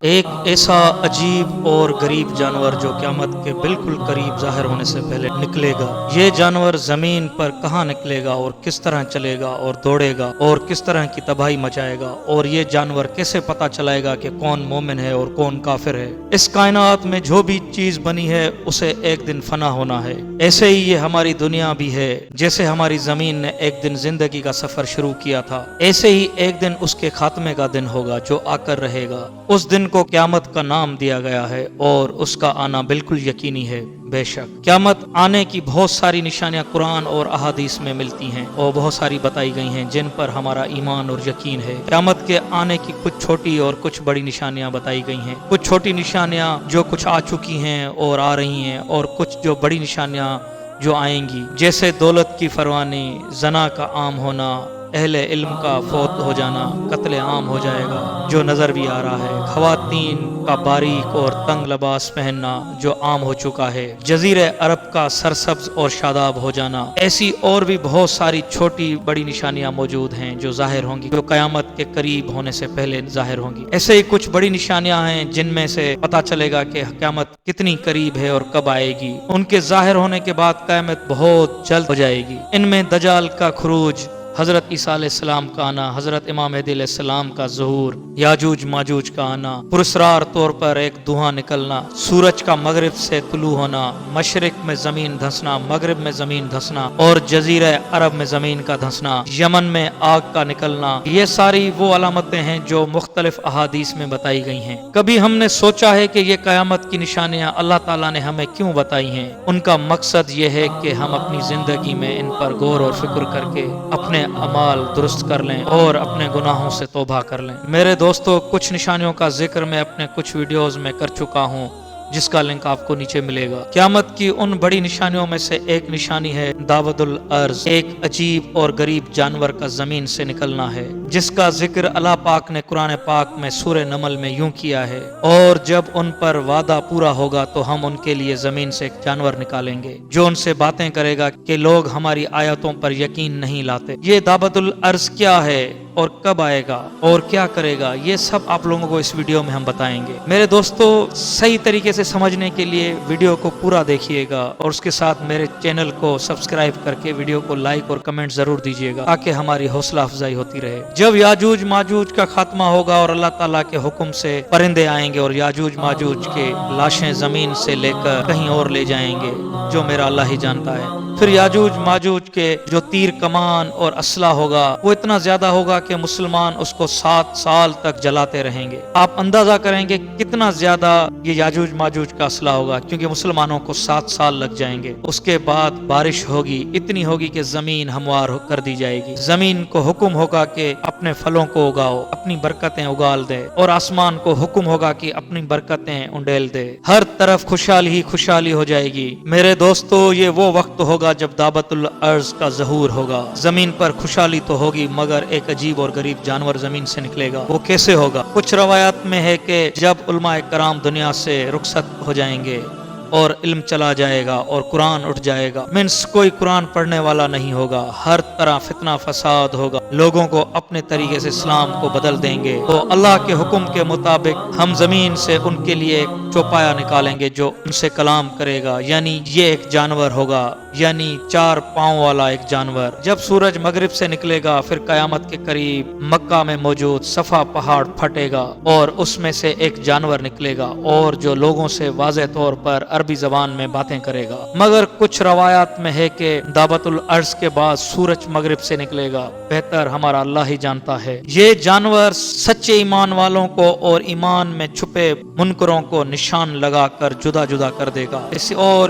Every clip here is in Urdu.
ایک ایسا عجیب اور غریب جانور جو قیامت کے بالکل قریب ظاہر ہونے سے پہلے نکلے گا۔ یہ جانور زمین پر کہاں نکلے گا اور کس طرح چلے گا اور دوڑے گا اور کس طرح کی تباہی مچائے گا، اور یہ جانور کیسے پتا چلائے گا کہ کون مومن ہے اور کون کافر ہے۔ اس کائنات میں جو بھی چیز بنی ہے اسے ایک دن فنا ہونا ہے۔ ایسے ہی یہ ہماری دنیا بھی ہے، جیسے ہماری زمین نے ایک دن زندگی کا سفر شروع کیا تھا، ایسے ہی ایک دن اس کے خاتمے کا دن ہوگا جو آ کر رہے گا۔ اس دن کو قیامت کا نام دیا گیا ہے اور اس کا آنا بالکل یقینی ہے۔ بے شک قیامت آنے کی بہت ساری نشانیاں قرآن اور احادیث میں ملتی ہیں اور بہت ساری بتائی گئی ہیں جن پر ہمارا ایمان اور یقین ہے۔ قیامت کے آنے کی کچھ چھوٹی اور کچھ بڑی نشانیاں بتائی گئی ہیں، کچھ چھوٹی نشانیاں جو کچھ آ چکی ہیں اور آ رہی ہیں، اور کچھ جو بڑی نشانیاں جو آئیں گی، جیسے دولت کی فروانی، زنا کا عام ہونا، اہل علم کا فوت ہو جانا، قتل عام ہو جائے گا جو نظر بھی آ رہا ہے، خواتین کا باریک اور تنگ لباس پہننا جو عام ہو چکا ہے، جزیرہ عرب کا سرسبز اور شاداب ہو جانا، ایسی اور بھی بہت ساری چھوٹی بڑی نشانیاں موجود ہیں جو ظاہر ہوں گی، جو قیامت کے قریب ہونے سے پہلے ظاہر ہوں گی۔ ایسے ہی کچھ بڑی نشانیاں ہیں جن میں سے پتہ چلے گا کہ قیامت کتنی قریب ہے اور کب آئے گی۔ ان کے ظاہر ہونے کے بعد قیامت بہت جلد ہو جائے گی۔ ان میں دجال کا خروج، حضرت عیسیٰ علیہ السلام کا آنا، حضرت امام مہدی علیہ السلام کا ظہور، یاجوج ماجوج کا آنا، پراسرار طور پر ایک دھواں نکلنا، سورج کا مغرب سے طلوع ہونا، مشرق میں زمین دھنسنا، مغرب میں زمین دھنسنا، اور جزیرہ عرب میں زمین کا دھنسنا، یمن میں آگ کا نکلنا، یہ ساری وہ علامتیں ہیں جو مختلف احادیث میں بتائی گئی ہیں۔ کبھی ہم نے سوچا ہے کہ یہ قیامت کی نشانیاں اللہ تعالیٰ نے ہمیں کیوں بتائی ہیں؟ ان کا مقصد یہ ہے کہ ہم اپنی زندگی میں ان پر غور اور فکر کر کے اپنے اعمال درست کر لیں اور اپنے گناہوں سے توبہ کر لیں۔ میرے دوستو، کچھ نشانیوں کا ذکر میں اپنے کچھ ویڈیوز میں کر چکا ہوں جس کا لنک آپ کو نیچے ملے گا۔ قیامت کی ان بڑی نشانیوں میں سے ایک نشانی ہے دعوت الارض، ایک عجیب اور غریب جانور کا زمین سے نکلنا ہے، جس کا ذکر اللہ پاک نے قرآن پاک میں سورہ نمل میں یوں کیا ہے، اور جب ان پر وعدہ پورا ہوگا تو ہم ان کے لیے زمین سے ایک جانور نکالیں گے جو ان سے باتیں کرے گا کہ لوگ ہماری آیتوں پر یقین نہیں لاتے۔ یہ دعوت الارض کیا ہے اور کب آئے گا اور کیا کرے گا، یہ سب آپ لوگوں کو اس ویڈیو میں ہم بتائیں گے۔ میرے دوستو، صحیح طریقے سے سمجھنے کے لیے ویڈیو کو پورا دیکھیے گا اور اس کے ساتھ میرے چینل کو سبسکرائب کر کے ویڈیو کو لائک اور کمنٹ ضرور دیجیے گا تاکہ ہماری حوصلہ افزائی ہوتی رہے۔ جب یاجوج ماجوج کا خاتمہ ہوگا اور اللہ تعالیٰ کے حکم سے پرندے آئیں گے اور یاجوج ماجوج کے لاشیں زمین سے لے کر کہیں اور لے جائیں گے جو میرا اللہ ہی جانتا ہے، پھر یاجوج ماجوج کے جو تیر کمان اور اسلحہ ہوگا وہ اتنا زیادہ ہوگا کہ مسلمان اس کو 7 سال تک جلاتے رہیں گے۔ آپ اندازہ کریں گے کتنا زیادہ یہ یاجوج ماجوج کا اسلحہ ہوگا، کیونکہ مسلمانوں کو 7 سال لگ جائیں گے۔ اس کے بعد بارش ہوگی، اتنی ہوگی کہ زمین ہموار کر دی جائے گی۔ زمین کو حکم ہوگا کہ اپنے پھلوں کو اگاؤ، اپنی برکتیں اگال دے، اور آسمان کو حکم ہوگا کہ اپنی برکتیں انڈیل دے۔ ہر طرف خوشحالی ہی خوشحالی ہو جائے گی۔ میرے دوستو، یہ وہ وقت ہوگا جب دعوت الارض کا ظہور ہوگا۔ زمین پر خوشحالی تو ہوگی مگر ایک عجیب اور غریب جانور زمین سے نکلے گا۔ وہ کیسے ہوگا؟ کچھ روایات میں ہے کہ جب علماء کرام دنیا سے رخصت ہو جائیں گے اور علم چلا جائے گا اور قرآن اٹھ جائے گا، کوئی قرآن پڑھنے والا نہیں ہوگا، ہر طرح فتنہ فساد ہوگا، لوگوں کو اپنے طریقے سے اسلام کو بدل دیں گے، تو اللہ کے حکم کے مطابق ہم زمین سے ان کے لیے ایک چوپایا نکالیں گے جو ان سے کلام کرے گا، یعنی یہ ایک جانور ہوگا، یعنی 4 پاؤں والا ایک جانور۔ جب سورج مغرب سے نکلے گا پھر قیامت کے قریب مکہ میں موجود صفا پہاڑ پھٹے گا اور اس میں سے ایک جانور نکلے گا اور جو لوگوں سے واضح طور پر عربی زبان میں باتیں کرے گا۔ مگر کچھ روایات میں ہے کہ دعوت الارض کے بعد سورج مغرب سے نکلے گا، بہتر ہمارا اللہ ہی جانتا ہے۔ یہ جانور سچے ایمان والوں کو اور ایمان میں چھپے منکروں کو نشان لگا کر جدا جدا کر دے گا،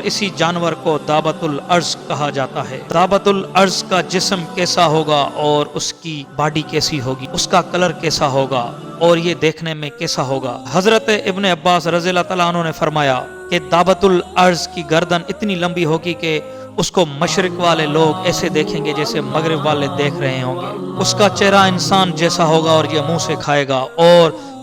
اسی جانور کو دعوت الارض کہا جاتا ہے۔ دعوت الارض کا جسم کیسا ہوگا اور اس کی باڈی کیسی ہوگی، اس کا کلر کیسا ہوگا اور یہ دیکھنے میں کیسا ہوگا؟ حضرت ابن عباس رضی اللہ تعالیٰ عنہ نے فرمایا کہ دعوت الارض کی گردن اتنی لمبی ہوگی کہ اس کو مشرق والے لوگ ایسے دیکھیں گے جیسے مغرب والے دیکھ رہے ہوں گے۔ اس کا چہرہ انسان جیسا ہوگا اور یہ منہ سے کھائے گا، اور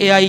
AI